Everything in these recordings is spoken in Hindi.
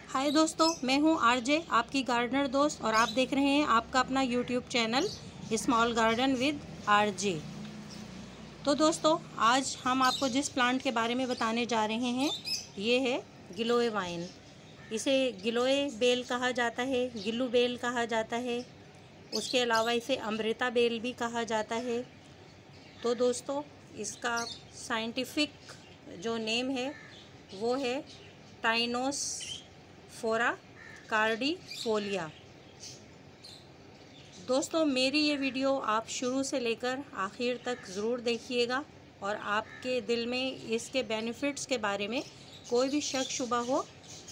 हाय दोस्तों, मैं हूं आरजे, आपकी गार्डनर दोस्त, और आप देख रहे हैं आपका अपना YouTube channel small garden with RJ. तो दोस्तों, आज हम आपको जिस प्लांट के बारे में बताने जा रहे हैं ये है गिलोय वाइन। इसे गिलोय बेल कहा जाता है, गिल्लू बेल कहा जाता है। उसके अलावा इसे अमृता बेल भी कहा जाता है। तो दोस्तों, इसका साइंटिफिक जो नेम है वो है टाइनोसफोरा कार्डिफोलिया। दोस्तों, मेरी ये वीडियो आप शुरू से लेकर आखिर तक ज़रूर देखिएगा, और आपके दिल में इसके बेनिफिट्स के बारे में कोई भी शक शुबा हो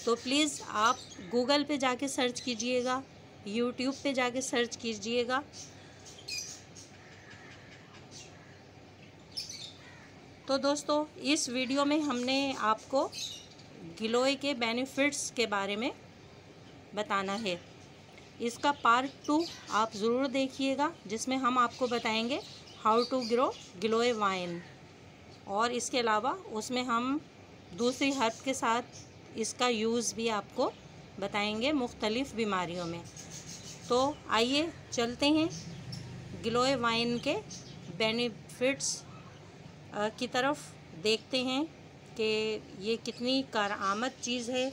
तो प्लीज़ आप गूगल पे जाके सर्च कीजिएगा, यूट्यूब पे जाके सर्च कीजिएगा। तो दोस्तों, इस वीडियो में हमने आपको गिलोय के बेनिफिट्स के बारे में बताना है। इसका पार्ट 2 आप ज़रूर देखिएगा, जिसमें हम आपको बताएंगे how to grow giloy vine, और इसके अलावा उसमें हम दूसरी हर्ब के साथ इसका यूज़ भी आपको बताएंगे मुख्तलिफ़ बीमारियों में। तो आइए चलते हैं गिलोय वाइन के बेनिफिट्स की तरफ, देखते हैं कि ये कितनी कारआमद चीज़ है।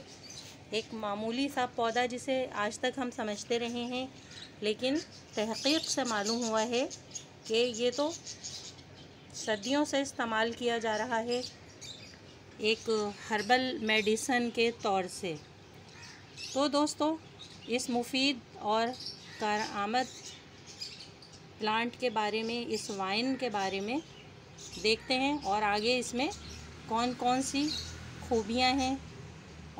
एक मामूली सा पौधा जिसे आज तक हम समझते रहे हैं, लेकिन तहक़ीक़ से मालूम हुआ है कि ये तो सदियों से इस्तेमाल किया जा रहा है एक हर्बल मेडिसन के तौर से। तो दोस्तों, इस मुफीद और कारआमद प्लांट के बारे में, इस वाइन के बारे में देखते हैं, और आगे इसमें कौन कौन सी खूबियाँ हैं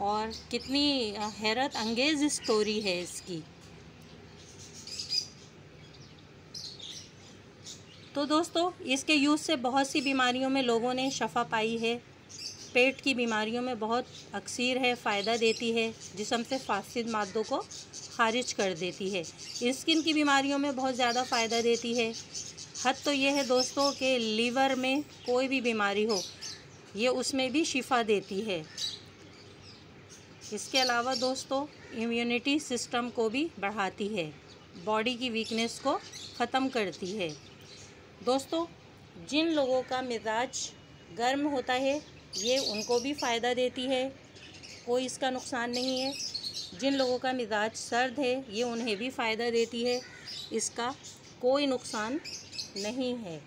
और कितनी हैरत अंगेज़ स्टोरी है इसकी। तो दोस्तों, इसके यूज़ से बहुत सी बीमारियों में लोगों ने शफ़ा पाई है। पेट की बीमारियों में बहुत अक्सर है, फ़ायदा देती है, जिस्म से फासिद मादों को ख़ारिज कर देती है। स्किन की बीमारियों में बहुत ज़्यादा फ़ायदा देती है। हद तो ये है दोस्तों कि लीवर में कोई भी बीमारी हो, ये उसमें भी शिफा देती है। इसके अलावा दोस्तों, इम्यूनिटी सिस्टम को भी बढ़ाती है, बॉडी की वीकनेस को ख़त्म करती है। दोस्तों, जिन लोगों का मिजाज गर्म होता है ये उनको भी फ़ायदा देती है, कोई इसका नुकसान नहीं है। जिन लोगों का मिजाज सर्द है ये उन्हें भी फ़ायदा देती है, इसका कोई नुकसान नहीं है।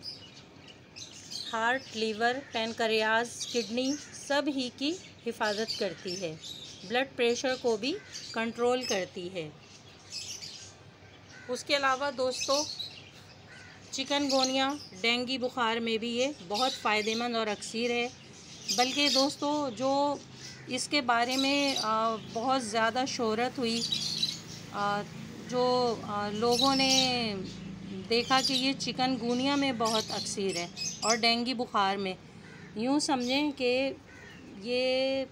हार्ट, लीवर, पैनक्रियाज, किडनी सब ही की हिफाजत करती है, ब्लड प्रेशर को भी कंट्रोल करती है। उसके अलावा दोस्तों, चिकनगुनिया, डेंगू बुखार में भी ये बहुत फ़ायदेमंद और अक्सर है। बल्कि दोस्तों, जो इसके बारे में बहुत ज़्यादा शोहरत हुई, जो लोगों ने देखा कि ये चिकनगुनिया में बहुत अक्सर है और डेंगू बुखार में, यूँ समझें कि ये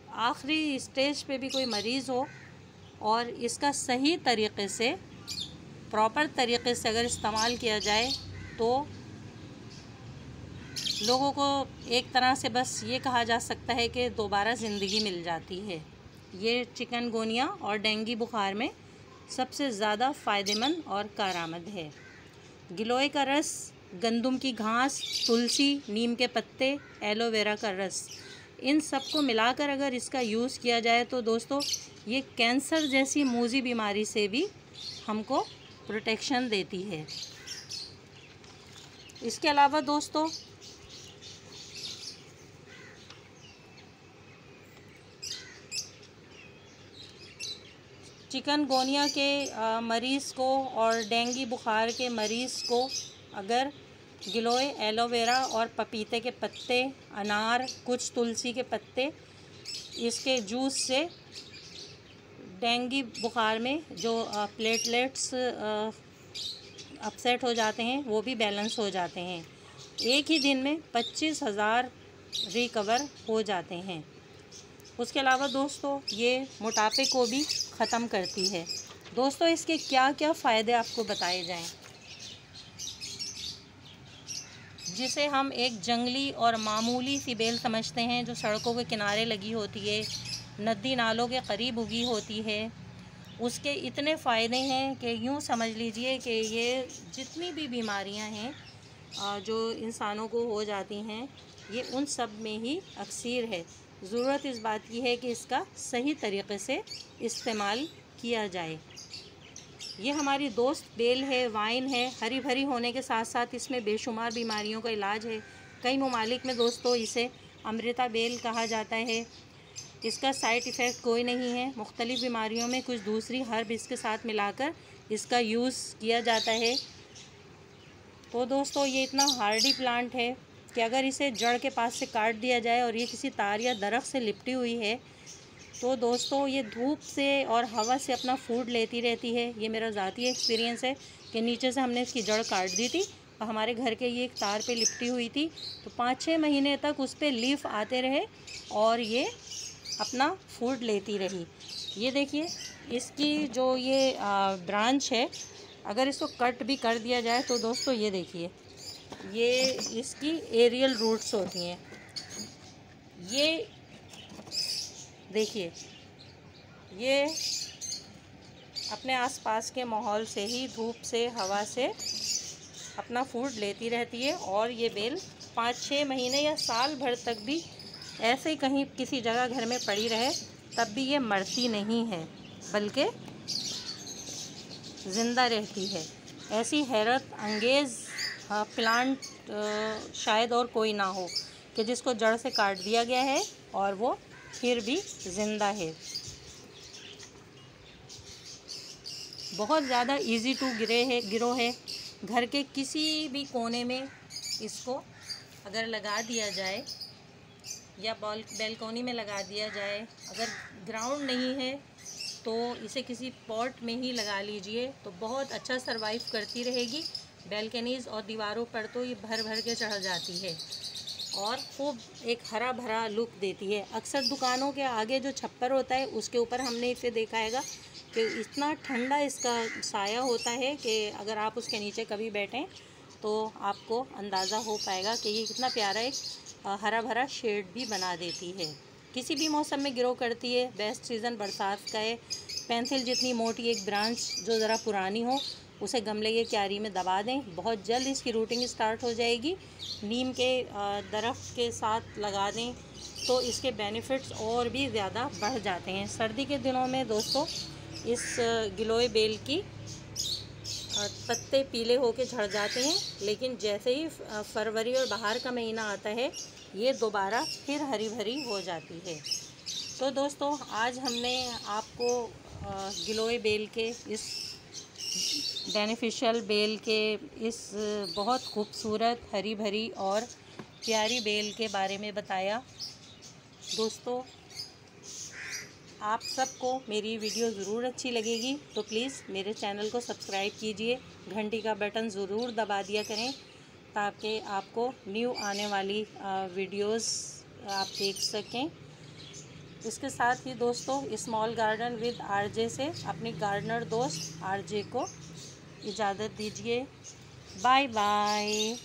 आखिरी स्टेज पे भी कोई मरीज़ हो और इसका सही तरीक़े से, प्रॉपर तरीक़े से अगर इस्तेमाल किया जाए तो लोगों को एक तरह से बस ये कहा जा सकता है कि दोबारा ज़िंदगी मिल जाती है। ये चिकनगुनिया और डेंगू बुखार में सबसे ज़्यादा फ़ायदेमंद और कारआमद है। गिलोय का रस, गंदम की घास, तुलसी, नीम के पत्ते, एलोवेरा का रस, इन सब को मिलाकर अगर इसका यूज़ किया जाए तो दोस्तों, ये कैंसर जैसी मूज़ी बीमारी से भी हमको प्रोटेक्शन देती है। इसके अलावा दोस्तों, चिकनगुनिया के मरीज़ को और डेंगू बुखार के मरीज़ को अगर गिलोय, एलोवेरा और पपीते के पत्ते, अनार, कुछ तुलसी के पत्ते, इसके जूस से डेंगू बुखार में जो प्लेटलेट्स अपसेट हो जाते हैं वो भी बैलेंस हो जाते हैं। एक ही दिन में 25,000 रिकवर हो जाते हैं। उसके अलावा दोस्तों, ये मोटापे को भी ख़त्म करती है। दोस्तों, इसके क्या क्या फ़ायदे आपको बताए जाएं, जिसे हम एक जंगली और मामूली सी बेल समझते हैं जो सड़कों के किनारे लगी होती है, नदी नालों के करीब उगी होती है। उसके इतने फ़ायदे हैं कि यूँ समझ लीजिए कि ये जितनी भी बीमारियां हैं जो इंसानों को हो जाती हैं, ये उन सब में ही अक्सर है। ज़रूरत इस बात की है कि इसका सही तरीक़े से इस्तेमाल किया जाए। ये हमारी दोस्त बेल है, वाइन है। हरी भरी होने के साथ साथ इसमें बेशुमार बीमारियों का इलाज है। कई ममालिक में दोस्तों इसे अमृता बेल कहा जाता है। इसका साइड इफ़ेक्ट कोई नहीं है। मुख्तलिफ़ बीमारियों में कुछ दूसरी हर्ब इसके साथ मिलाकर इसका यूज़ किया जाता है। तो दोस्तों ये इतना हार्डी प्लांट है कि अगर इसे जड़ के पास से काट दिया जाए और ये किसी तार या दरख्त से लिपटी हुई है तो दोस्तों ये धूप से और हवा से अपना फूड लेती रहती है। ये मेरा ज़ाती एक्सपीरियंस है कि नीचे से हमने इसकी जड़ काट दी थी और हमारे घर के ये एक तार पे लिपटी हुई थी, तो 5-6 महीने तक उस पर लीफ आते रहे और ये अपना फूड लेती रही। ये देखिए इसकी जो ये ब्रांच है, अगर इसको कट भी कर दिया जाए तो दोस्तों ये देखिए ये इसकी एरियल रूट्स होती हैं। ये देखिए ये अपने आसपास के माहौल से ही, धूप से, हवा से अपना फूड लेती रहती है और ये बेल 5-6 महीने या साल भर तक भी ऐसे ही कहीं किसी जगह घर में पड़ी रहे तब भी ये मरती नहीं है, बल्कि ज़िंदा रहती है। ऐसी हैरत अंगेज़ प्लांट शायद और कोई ना हो कि जिसको जड़ से काट दिया गया है और वो फिर भी ज़िंदा है। बहुत ज़्यादा इजी टू गिरो है। घर के किसी भी कोने में इसको अगर लगा दिया जाए या बैल्कोनी में लगा दिया जाए, अगर ग्राउंड नहीं है तो इसे किसी पॉट में ही लगा लीजिए तो बहुत अच्छा सरवाइव करती रहेगी। बैल्कनीज़ और दीवारों पर तो ये भर भर के चढ़ जाती है और खूब एक हरा भरा लुक देती है। अक्सर दुकानों के आगे जो छप्पर होता है उसके ऊपर हमने इसे देखा है कि इतना ठंडा इसका साया होता है कि अगर आप उसके नीचे कभी बैठें तो आपको अंदाज़ा हो पाएगा कि ये कितना प्यारा एक हरा भरा शेड भी बना देती है। किसी भी मौसम में ग्रो करती है। बेस्ट सीज़न बरसात का है। पेंसिल जितनी मोटी एक ब्रांच जो ज़रा पुरानी हो उसे गमले या क्यारी में दबा दें, बहुत जल्द इसकी रूटिंग स्टार्ट हो जाएगी। नीम के दरख्त के साथ लगा दें तो इसके बेनिफिट्स और भी ज़्यादा बढ़ जाते हैं। सर्दी के दिनों में दोस्तों इस गिलोय बेल की पत्ते पीले होके झड़ जाते हैं, लेकिन जैसे ही फरवरी और बहार का महीना आता है ये दोबारा फिर हरी भरी हो जाती है। तो दोस्तों आज हमने आपको गिलोय बेल के इस बेनिफिशियल बेल के इस बहुत खूबसूरत हरी भरी और प्यारी बेल के बारे में बताया। दोस्तों आप सबको मेरी वीडियो ज़रूर अच्छी लगेगी तो प्लीज़ मेरे चैनल को सब्सक्राइब कीजिए, घंटी का बटन ज़रूर दबा दिया करें ताकि आपको न्यू आने वाली वीडियोस आप देख सकें। इसके साथ ही दोस्तों स्मॉल गार्डन विद आरजे से अपनी गार्डनर दोस्त आरजे को इजाज़त दीजिए। Bye bye.